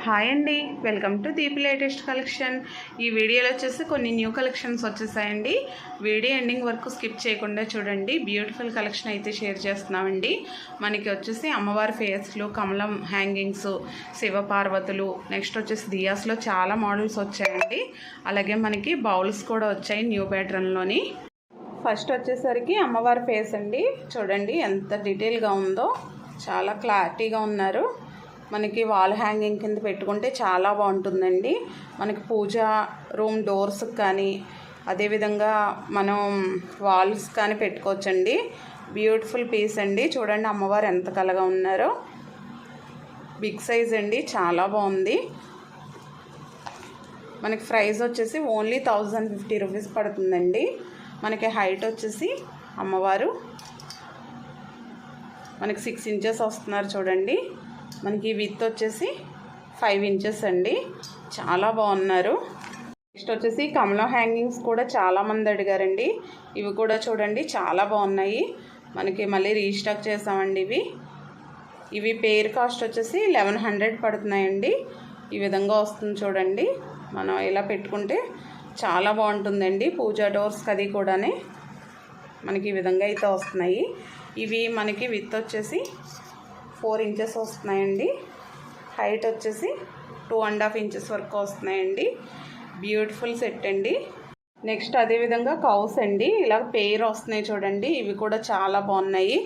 Hi అండి, welcome to Deepi latest collection. ఈ వీడియోలో వచ్చేసి కొన్ని న్యూ కలెక్షన్స్ వచ్చేసాయండి. వీడియో ఎండింగ్ వరకు స్కిప్ చేయకుండా చూడండి. బ్యూటిఫుల్ కలెక్షన్ అయితే షేర్ చేస్తున్నామండి. మనకి వచ్చేసి అమ్మవారి ఫేస్లు, కమలం హ్యాంగింగ్స్, శివపార్వతులు, నెక్స్ట్ వచ్చేసి దియాస్లో చాలా మోడల్స్ వచ్చాయండి. అలాగే మనకి బౌల్స్ కూడా వచ్చాయి న్యూ ప్యాటర్న్లోని. ఫస్ట్ వచ్చేసరికి అమ్మవారి ఫేస్ అండి. చూడండి ఎంత డీటెయిల్గా ఉందో, చాలా క్లారిటీగా ఉన్నారు. మనకి వాల్ హ్యాంగింగ్ కింద పెట్టుకుంటే చాలా బాగుంటుందండి. మనకి పూజా రూమ్ డోర్స్కి కానీ, అదేవిధంగా మనం వాల్స్ కానీ పెట్టుకోవచ్చండి. బ్యూటిఫుల్ పీస్ అండి. చూడండి అమ్మవారు ఎంత కలగా ఉన్నారో. బిగ్ సైజ్ అండి, చాలా బాగుంది. మనకి ప్రైస్ వచ్చేసి ఓన్లీ 1050 రూపీస్ పడుతుందండి. మనకి హైట్ వచ్చేసి అమ్మవారు మనకి 6 ఇంచెస్ వస్తున్నారు చూడండి. మనకి విత్ వచ్చేసి 5 ఇంచెస్ అండి. చాలా బాగున్నారు. నెక్స్ట్ వచ్చేసి కమలం హ్యాంగింగ్స్ కూడా చాలామంది అడిగారండి. ఇవి కూడా చూడండి చాలా బాగున్నాయి. మనకి మళ్ళీ రీస్టాక్ చేసామండి. ఇవి పేర్ కాస్ట్ వచ్చేసి 1100 పడుతున్నాయండి. ఈ విధంగా వస్తుంది చూడండి. మనం ఇలా పెట్టుకుంటే చాలా బాగుంటుందండి. పూజా డోర్స్కి అది కూడానే మనకి ఈ విధంగా అయితే వస్తున్నాయి. ఇవి మనకి విత్ వచ్చేసి 4 ఇంచెస్ వస్తున్నాయండి. హైట్ వచ్చేసి 2.5 ఇంచెస్ వరకు వస్తున్నాయండి. బ్యూటిఫుల్ సెట్ అండి. నెక్స్ట్ అదేవిధంగా కౌస్ అండి. ఇలా పేర్ వస్తున్నాయి చూడండి. ఇవి కూడా చాలా బాగున్నాయి.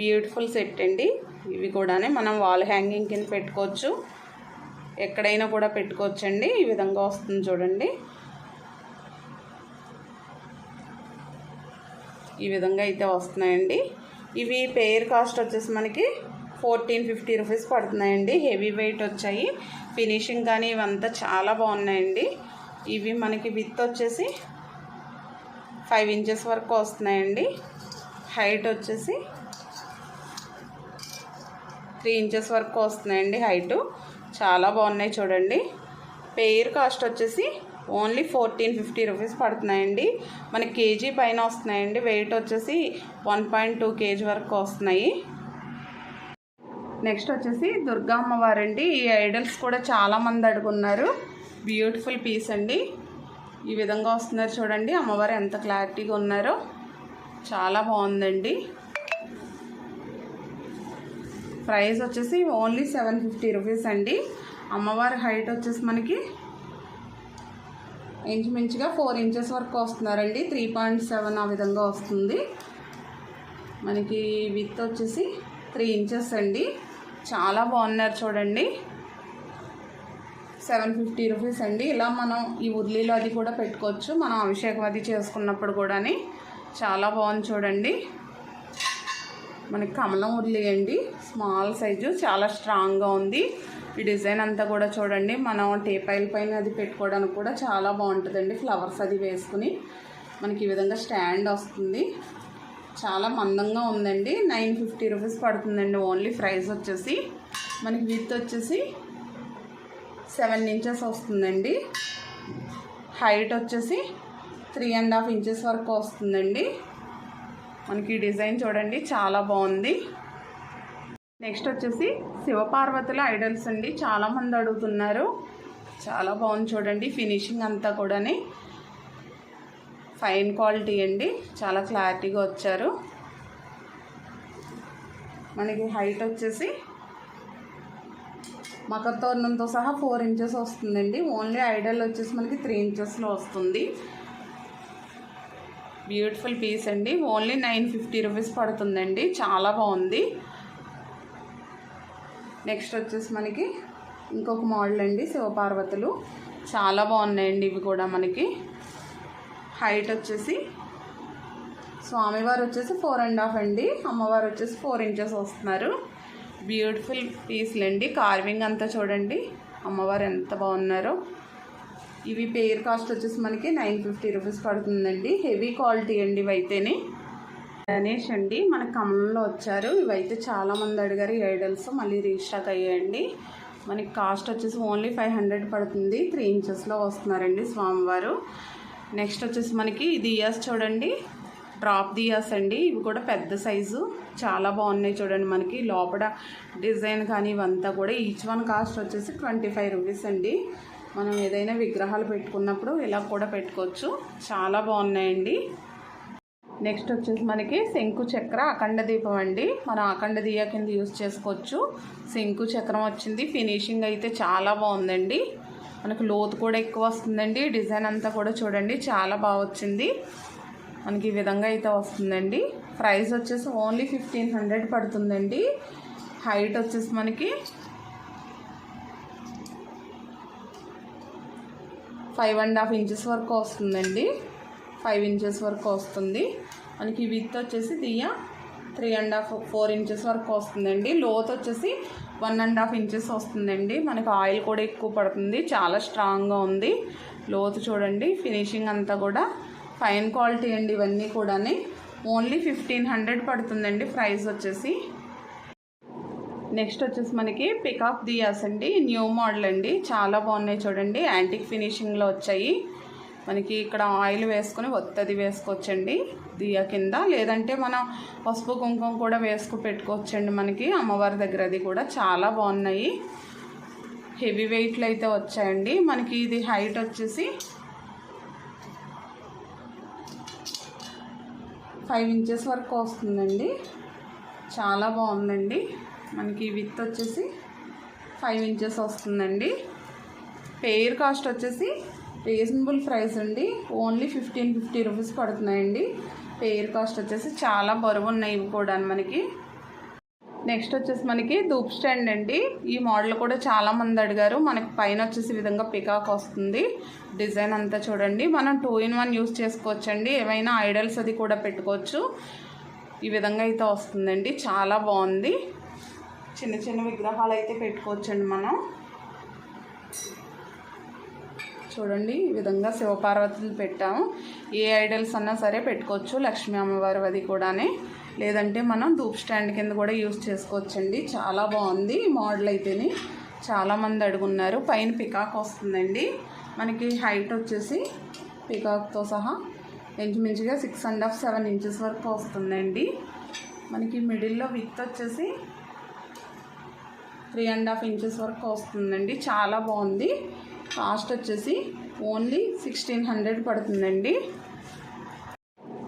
బ్యూటిఫుల్ సెట్ అండి. ఇవి కూడానే మనం వాల్ హ్యాంగింగ్ కింద పెట్టుకోవచ్చు, ఎక్కడైనా కూడా పెట్టుకోవచ్చండి. ఈ విధంగా వస్తుంది చూడండి. ఈ విధంగా అయితే వస్తున్నాయండి. ఇవి పేర్ కాస్ట్ వచ్చేసి మనకి 1450 రూపీస్ పడుతున్నాయండి. హెవీ వెయిట్ వచ్చాయి. ఫినిషింగ్ కానీ ఇవంతా చాలా బాగున్నాయండి. ఇవి మనకి విత్ వచ్చేసి 5 ఇంచెస్ వరకు వస్తున్నాయండి. హైట్ వచ్చేసి 3 ఇంచెస్ వరకు వస్తున్నాయండి హైటు. చాలా బాగున్నాయి చూడండి. పేర్ కాస్ట్ వచ్చేసి ఓన్లీ 1450 రూపీస్ పడుతున్నాయండి. మనకి కేజీ పైన వస్తున్నాయండి. వెయిట్ వచ్చేసి 1.2 కేజీ వరకు వస్తున్నాయి. నెక్స్ట్ వచ్చేసి దుర్గా అమ్మవారండి. ఈ ఐడల్స్ కూడా చాలామంది అడుగున్నారు. బ్యూటిఫుల్ పీస్ అండి. ఈ విధంగా వస్తున్నారు చూడండి. అమ్మవారు ఎంత క్లారిటీగా ఉన్నారో, చాలా బాగుందండి. ప్రైస్ వచ్చేసి ఓన్లీ 750 రూపీస్ అండి. అమ్మవారి హైట్ వచ్చేసి మనకి ఇంచుమించుగా 4 ఇంచెస్ వరకు వస్తున్నారండి. 3.7 ఆ విధంగా వస్తుంది. మనకి విత్ వచ్చేసి 3 ఇంచెస్ అండి. చాలా బాగున్నారు చూడండి. 750 రూపీస్ అండి. ఇలా మనం ఈ ఉర్లీలో అది కూడా పెట్టుకోవచ్చు. మనం అభిషేకం అది చేసుకున్నప్పుడు కూడా చాలా బాగుంది చూడండి. మనకి కమలం ఉర్లీ అండి. స్మాల్ సైజు, చాలా స్ట్రాంగ్గా ఉంది. ఈ డిజైన్ అంతా కూడా చూడండి. మనం టేపాయిల్ పైన అది పెట్టుకోవడానికి కూడా చాలా బాగుంటుందండి. ఫ్లవర్స్ అది వేసుకుని మనకి ఈ విధంగా స్టాండ్ వస్తుంది. చాలా మందంగా ఉందండి. 950 రూపీస్ పడుతుందండి ఓన్లీ. ప్రైస్ వచ్చేసి మనకి విత్ వచ్చేసి 7 ఇంచెస్ వస్తుందండి. హైట్ వచ్చేసి 3.5 ఇంచెస్ వరకు వస్తుందండి. మనకి డిజైన్ చూడండి చాలా బాగుంది. నెక్స్ట్ వచ్చేసి శివపార్వతుల ఐడల్స్ అండి. చాలామంది అడుగుతున్నారు. చాలా బాగుంది చూడండి. ఫినిషింగ్ అంతా కూడా ఫైన్ క్వాలిటీ అండి. చాలా క్లారిటీగా వచ్చారు. మనకి హైట్ వచ్చేసి మకర తోరణంతో సహా 4 ఇంచెస్ వస్తుందండి. ఓన్లీ ఐడల్ వచ్చేసి మనకి 3 ఇంచెస్లో వస్తుంది. బ్యూటిఫుల్ పీస్ అండి. ఓన్లీ 950 రూపీస్ పడుతుందండి. చాలా బాగుంది. నెక్స్ట్ వచ్చేసి మనకి ఇంకొక మోడల్ అండి. శివపార్వతులు చాలా బాగున్నాయండి. ఇవి కూడా మనకి హైట్ వచ్చేసి స్వామివారు వచ్చేసి 4.5 అండి. అమ్మవారు వచ్చేసి 4 ఇంచెస్ వస్తున్నారు. బ్యూటిఫుల్ పీస్లు అండి. కార్వింగ్ అంతా చూడండి అమ్మవారు ఎంత బాగున్నారో. ఇవి పేర్ కాస్ట్ వచ్చేసి మనకి 950 రూపీస్ పడుతుందండి. హెవీ క్వాలిటీ అండి ఇవైతేనే. గణేష్ అండి మన కమలంలో వచ్చారు. ఇవైతే చాలామంది అడిగారు. ఈ ఐడల్స్ మళ్ళీ రీస్టాక్ అయ్యాయండి. మనకి కాస్ట్ వచ్చేసి ఓన్లీ 500 పడుతుంది. 3 ఇంచెస్లో వస్తున్నారండి స్వామివారు. నెక్స్ట్ వచ్చేసి మనకి దియాస్ చూడండి. డ్రాప్ దియాస్ అండి. ఇవి కూడా పెద్ద సైజు చాలా బాగున్నాయి చూడండి. మనకి లోపల డిజైన్ కానీ ఇవంతా కూడా ఈచ్ వన్ కాస్ట్ వచ్చేసి 25 రూపీస్ అండి. మనం ఏదైనా విగ్రహాలు పెట్టుకున్నప్పుడు ఇలా కూడా పెట్టుకోవచ్చు. చాలా బాగున్నాయండి. నెక్స్ట్ వచ్చేసి మనకి శంకు చక్ర అఖండ దీపం అండి. మనం అఖండ దియా కింద యూజ్ చేసుకోవచ్చు. శంకు చక్రం వచ్చింది. ఫినిషింగ్ అయితే చాలా బాగుందండి. మనకు లోతు కూడా ఎక్కువ వస్తుందండి. డిజైన్ అంతా కూడా చూడండి చాలా బాగా వచ్చింది. మనకి ఈ విధంగా అయితే వస్తుందండి. ప్రైస్ వచ్చేసి ఓన్లీ 1500 పడుతుందండి. హైట్ వచ్చేసి మనకి 5.5 ఇంచెస్ వరకు వస్తుందండి. 5 ఇంచెస్ వరకు వస్తుంది. మనకి విత్ వచ్చేసి దియా 3.5-4 ఇంచెస్ వరకు వస్తుందండి. లోత్ వచ్చేసి 1.5 ఇంచెస్ వస్తుందండి. మనకి ఆయిల్ కూడా ఎక్కువ పడుతుంది. చాలా స్ట్రాంగ్గా ఉంది. లోతు చూడండి. ఫినిషింగ్ అంతా కూడా ఫైన్ క్వాలిటీ అండి. ఇవన్నీ కూడా ఓన్లీ 1500 పడుతుందండి ప్రైస్ వచ్చేసి. నెక్స్ట్ వచ్చేసి మనకి పికాక్ దియాస్ అండి. న్యూ మోడల్ అండి. చాలా బాగున్నాయి చూడండి. యాంటిక్ ఫినిషింగ్లో వచ్చాయి. మనకి ఇక్కడ ఆయిల్ వేసుకొని ఒత్తది వేసుకోవచ్చండి దియా కింద. లేదంటే మనం పసుపు కుంకుమ కూడా వేసుకు పెట్టుకోవచ్చండి. మనకి అమ్మవారి దగ్గర అది కూడా చాలా బాగున్నాయి. హెవీ వెయిట్లు అయితే వచ్చాయండి. మనకి ఇది హైట్ వచ్చేసి 5 ఇంచెస్ వరకు వస్తుందండి. చాలా బాగుందండి. మనకి విత్ వచ్చేసి 5 ఇంచెస్ వస్తుందండి. పెయిర్ కాస్ట్ వచ్చేసి రీజనబుల్ ప్రైస్ అండి. ఓన్లీ 1550 రూపీస్ పడుతున్నాయండి. పెయిర్ కాస్ట్ వచ్చేసి చాలా బరువు ఉన్నాయి ఇవి కూడా మనకి. నెక్స్ట్ వచ్చేసి మనకి ధూప్ స్టాండ్ అండి. ఈ మోడల్ కూడా చాలామంది అడిగారు. మనకి పైన వచ్చేసి ఈ విధంగా పికాక్ వస్తుంది. డిజైన్ అంతా చూడండి. మనం 2-in-1 యూస్ చేసుకోవచ్చండి. ఏవైనా ఐడల్స్ అది కూడా పెట్టుకోవచ్చు. ఈ విధంగా అయితే వస్తుందండి. చాలా బాగుంది. చిన్న చిన్న విగ్రహాలు అయితే పెట్టుకోవచ్చండి మనం. చూడండి ఈ విధంగా శివపార్వతులు పెట్టాము. ఏ ఐడల్స్ అన్నా సరే పెట్టుకోవచ్చు. లక్ష్మీ అమ్మవారు అది కూడానే. లేదంటే మనం ధూప్ స్టాండ్ కింద కూడా యూజ్ చేసుకోవచ్చండి. చాలా బాగుంది ఈ మోడల్ అయితేనే. చాలామంది అడుగున్నారు. పైన పికాక్ వస్తుందండి. మనకి హైట్ వచ్చేసి పికాక్తో సహా ఇంచుమించుగా 6.5-7 ఇంచెస్ వరకు వస్తుందండి. మనకి మిడిల్లో విత్ వచ్చేసి 3.5 ఇంచెస్ వరకు వస్తుందండి. చాలా బాగుంది. కాస్ట్ వచ్చేసి ఓన్లీ 1600 పడుతుందండి.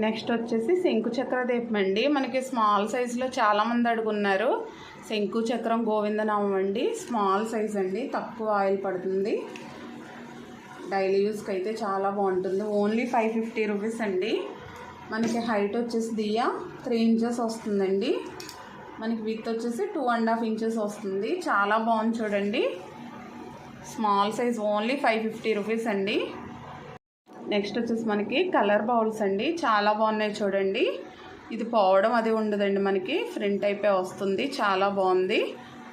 నెక్స్ట్ వచ్చేసి శంకు చక్ర దీపం అండి. మనకి స్మాల్ సైజులో చాలామంది అడుగున్నారు. శంకు చక్రం గోవిందనామం అండి. స్మాల్ సైజ్ అండి. తక్కువ ఆయిల్ పడుతుంది. డైలీ యూస్కి అయితే చాలా బాగుంటుంది. ఓన్లీ 550 రూపీస్ అండి. మనకి హైట్ వచ్చేసి దియా 3 ఇంచెస్ వస్తుందండి. మనకి విత్ వచ్చేసి 2.5 ఇంచెస్ వస్తుంది. చాలా బాగుంది చూడండి. స్మాల్ సైజ్ ఓన్లీ 550 రూపీస్ అండి. నెక్స్ట్ వచ్చేసి మనకి కలర్ బౌల్స్ అండి. చాలా బాగున్నాయి చూడండి. ఇది పోవడం అది ఉండదండి. మనకి ఫ్రంట్ అయిపోయి వస్తుంది. చాలా బాగుంది.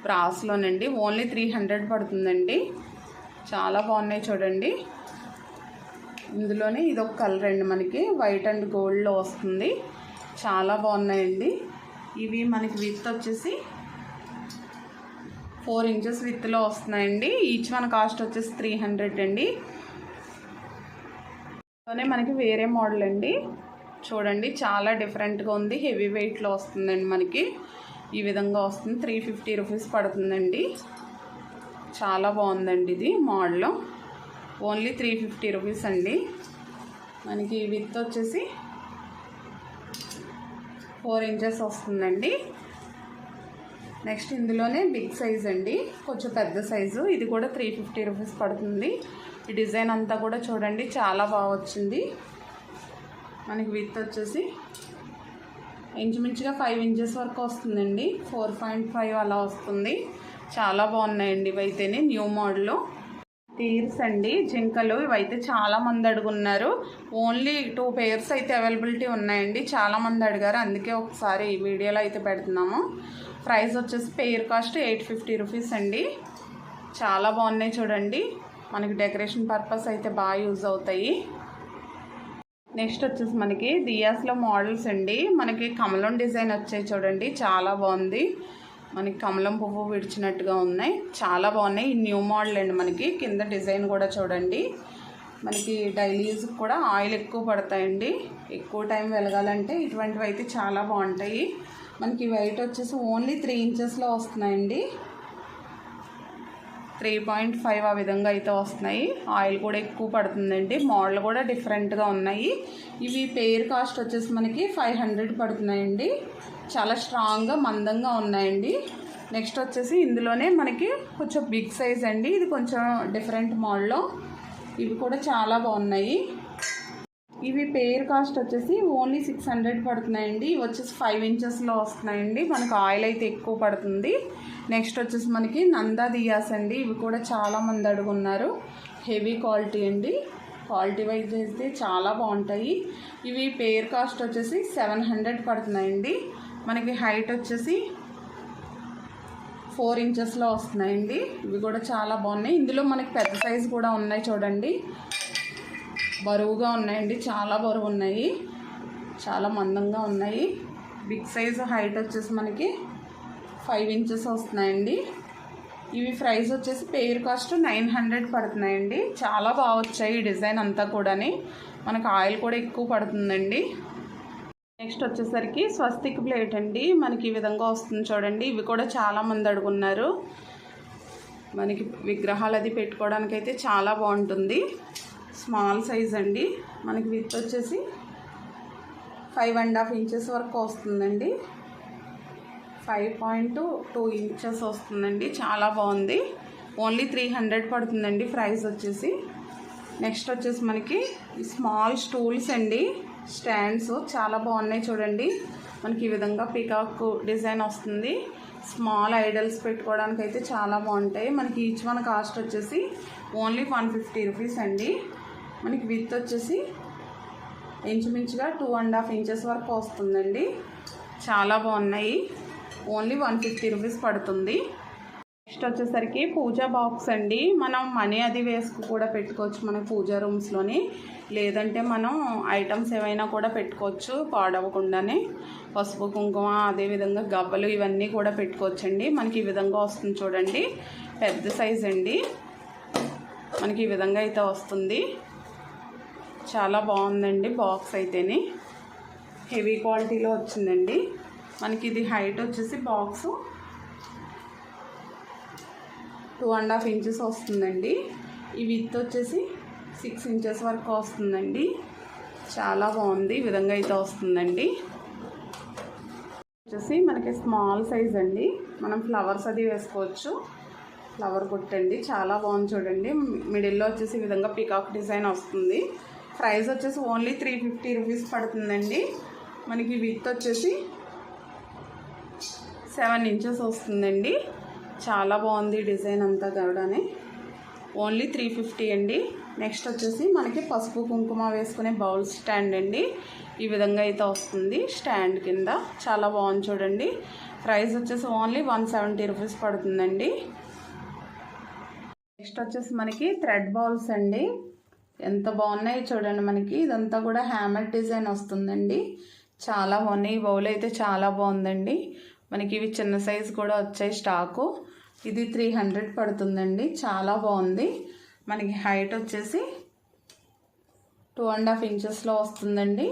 బ్రాస్లోనండి. ఓన్లీ 300 పడుతుందండి. చాలా బాగున్నాయి చూడండి. ఇందులోనే ఇదొక కలర్ అండి. మనకి వైట్ అండ్ గోల్డ్లో వస్తుంది. చాలా బాగున్నాయండి. ఇవి మనకి విత్ వచ్చేసి 4 ఇంచెస్ విత్లో వస్తున్నాయండి. ఈచ్ వన్ కాస్ట్ వచ్చేసి 300 అండి. అలానే మనకి వేరే మోడల్ అండి. చూడండి చాలా డిఫరెంట్గా ఉంది. హెవీ వెయిట్లో వస్తుందండి. మనకి ఈ విధంగా వస్తుంది. 350 రూపీస్ పడుతుందండి. చాలా బాగుందండి ఇది మోడల్. ఓన్లీ 350 రూపీస్ అండి. మనకి విత్ వచ్చేసి 4 ఇంచెస్ వస్తుందండి. నెక్స్ట్ ఇందులోనే బిగ్ సైజ్ అండి. కొంచెం పెద్ద సైజు. ఇది కూడా 350 రూపీస్ పడుతుంది. ఈ డిజైన్ అంతా కూడా చూడండి చాలా బాగా వచ్చింది. మనకి విత్ వచ్చేసి ఇంచుమించుగా 5 ఇంచెస్ వరకు వస్తుందండి. 4.5 అలా వస్తుంది. చాలా బాగున్నాయండి ఇవైతేనే. న్యూ మోడల్లో తీర్స్ అండి. జింకలు ఇవైతే చాలామంది అడుగున్నారు. ఓన్లీ 2 పేర్స్ అయితే అవైలబిలిటీ ఉన్నాయండి. చాలామంది అడిగారు. అందుకే ఒకసారి ఈ వీడియోలో అయితే పెడుతున్నాము. ప్రైస్ వచ్చేసి పెయిర్ కాస్ట్ 850 రూపీస్ అండి. చాలా బాగున్నాయి చూడండి. మనకి డెకరేషన్ పర్పస్ అయితే బాగా యూజ్ అవుతాయి. నెక్స్ట్ వచ్చేసి మనకి దియాస్లో మోడల్స్ అండి. మనకి కమలం డిజైన్ వచ్చాయి చూడండి. చాలా బాగుంది. మనకి కమలం పువ్వు విడిచినట్టుగా ఉన్నాయి. చాలా బాగున్నాయి. ఈ న్యూ మోడల్ అండి. మనకి కింద డిజైన్ కూడా చూడండి. మనకి డైలీ యూజ్ కూడా ఆయిల్ ఎక్కువ పడతాయండి. ఎక్కువ టైం వెలగాలంటే ఇటువంటివి అయితే చాలా బాగుంటాయి. మనకి వెయిట్ వచ్చేసి ఓన్లీ 3 ఇంచెస్లో వస్తున్నాయండి. 3.5 ఆ విధంగా అయితే వస్తున్నాయి. ఆయిల్ కూడా ఎక్కువ పడుతుందండి. మోడల్ కూడా డిఫరెంట్గా ఉన్నాయి. ఇవి పేర్ కాస్ట్ వచ్చేసి మనకి 500 పడుతున్నాయండి. చాలా స్ట్రాంగ్గా మందంగా ఉన్నాయండి. నెక్స్ట్ వచ్చేసి ఇందులోనే మనకి కొంచెం బిగ్ సైజ్ అండి. ఇది కొంచెం డిఫరెంట్ మోడల్లో. ఇవి కూడా చాలా బాగున్నాయి. ఇవి పేర్ కాస్ట్ వచ్చేసి ఓన్లీ 600 పడుతున్నాయండి. ఇవి వచ్చేసి 5 ఇంచెస్లో వస్తున్నాయండి. మనకు ఆయిల్ అయితే ఎక్కువ పడుతుంది. నెక్స్ట్ వచ్చేసి మనకి నందా దియాస్ అండి. ఇవి కూడా చాలామంది అడుగున్నారు. హెవీ క్వాలిటీ అండి. క్వాలిటీ వైజ్ అయితే చాలా బాగుంటాయి. ఇవి పేర్ కాస్ట్ వచ్చేసి 700 పడుతున్నాయండి. మనకి హైట్ వచ్చేసి 4 ఇంచెస్లో వస్తున్నాయండి. ఇవి కూడా చాలా బాగున్నాయి. ఇందులో మనకి పెద్ద సైజు కూడా ఉన్నాయి చూడండి. బరువుగా ఉన్నాయండి. చాలా బరువు ఉన్నాయి. చాలా మందంగా ఉన్నాయి. బిగ్ సైజు హైట్ వచ్చేసి మనకి 5 ఇంచెస్ వస్తున్నాయండి. ఇవి ప్రైస్ వచ్చేసి పేర్ కాస్ట్ 900 పడుతున్నాయండి. చాలా బాగా వచ్చాయి ఈ డిజైన్ అంతా కూడాని. మనకు ఆయిల్ కూడా ఎక్కువ పడుతుందండి. నెక్స్ట్ వచ్చేసరికి స్వస్తిక్ ప్లేట్ అండి. మనకి ఈ విధంగా వస్తుంది చూడండి. ఇవి కూడా చాలామంది అడుగున్నారు. మనకి విగ్రహాలు అది పెట్టుకోవడానికి అయితే చాలా బాగుంటుంది. స్మాల్ సైజ్ అండి. మనకి విత్ వచ్చేసి 5.5 ఇంచెస్ వరకు వస్తుందండి. 5.2 ఇంచెస్ వస్తుందండి. చాలా బాగుంది. ఓన్లీ 300 పడుతుందండి ప్రైస్ వచ్చేసి. నెక్స్ట్ వచ్చేసి మనకి స్మాల్ స్టూల్స్ అండి. స్టాండ్స్ చాలా బాగున్నాయి చూడండి. మనకి ఈ విధంగా పికాక్ డిజైన్ వస్తుంది. స్మాల్ ఐడల్స్ పెట్టుకోవడానికి అయితే చాలా బాగుంటాయి. మనకి ఈచ్ వన్ కాస్ట్ వచ్చేసి ఓన్లీ 150 రూపీస్ అండి. మనకి విత్ వచ్చేసి ఇంచుమించుగా 2.5 ఇంచెస్ వరకు వస్తుందండి. చాలా బాగున్నాయి. ఓన్లీ 150 రూపీస్ పడుతుంది. నెక్స్ట్ వచ్చేసరికి పూజా బాక్స్ అండి. మనం మనీ అది వేసుకు కూడా పెట్టుకోవచ్చు మన పూజా రూమ్స్లోని. లేదంటే మనం ఐటమ్స్ ఏవైనా కూడా పెట్టుకోవచ్చు పాడవకుండానే. పసుపు కుంకుమ అదేవిధంగా గవ్వలు ఇవన్నీ కూడా పెట్టుకోవచ్చండి. మనకి ఈ విధంగా వస్తుంది చూడండి. పెద్ద సైజ్ అండి. మనకి ఈ విధంగా అయితే వస్తుంది. చాలా బాగుందండి బాక్స్ అయితేనే. హెవీ క్వాలిటీలో వచ్చిందండి. మనకి ఇది హైట్ వచ్చేసి బాక్సు 2.5 ఇంచెస్ వస్తుందండి. ఈ విత్ వచ్చేసి 6 ఇంచెస్ వరకు వస్తుందండి. చాలా బాగుంది. ఈ విధంగా అయితే వస్తుందండి. వచ్చేసి మనకి స్మాల్ సైజ్ అండి. మనం ఫ్లవర్స్ అది వేసుకోవచ్చు. ఫ్లవర్ కొట్టండి. చాలా బాగుంది చూడండి. మిడిల్లో వచ్చేసి ఈ విధంగా పికాక్ డిజైన్ వస్తుంది. ప్రైస్ వచ్చేసి ఓన్లీ 350 రూపీస్ పడుతుందండి. మనకి విత్ వచ్చేసి 7 ఇంచెస్ వస్తుందండి. చాలా బాగుంది డిజైన్ అంతా కూడానే. ఓన్లీ 350 అండి. నెక్స్ట్ వచ్చేసి మనకి పసుపు కుంకుమ వేసుకునే బౌల్ స్టాండ్ అండి. ఈ విధంగా అయితే వస్తుంది స్టాండ్ కింద. చాలా బాగుంది చూడండి. ప్రైస్ వచ్చేసి ఓన్లీ 170 రూపీస్ పడుతుందండి. నెక్స్ట్ వచ్చేసి మనకి థ్రెడ్ బౌల్స్ అండి. ఎంత బాగున్నాయి చూడండి. మనకి ఇదంతా కూడా హ్యామర్ డిజైన్ వస్తుందండి. చాలా బాగున్నాయి. ఈ బౌల్ అయితే చాలా బాగుందండి. మనకి ఇవి చిన్న సైజు కూడా వచ్చాయి స్టాకు. ఇది 300 పడుతుందండి. చాలా బాగుంది. మనకి హైట్ వచ్చేసి 2.5 ఇంచెస్లో వస్తుందండి.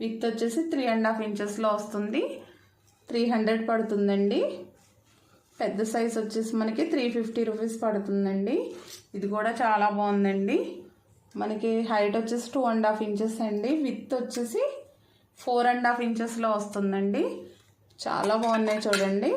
విత్ వచ్చేసి 3.5 ఇంచెస్లో వస్తుంది. 300 పడుతుందండి. పెద్ద సైజ్ వచ్చేసి మనకి 350 రూపీస్ పడుతుందండి. ఇది కూడా చాలా బాగుందండి. మనకి హైట్ వచ్చేసి 2.5 ఇంచెస్ అండి. విత్ వచ్చేసి 4.5 ఇంచెస్లో వస్తుందండి. చాలా బాగున్నాయి చూడండి.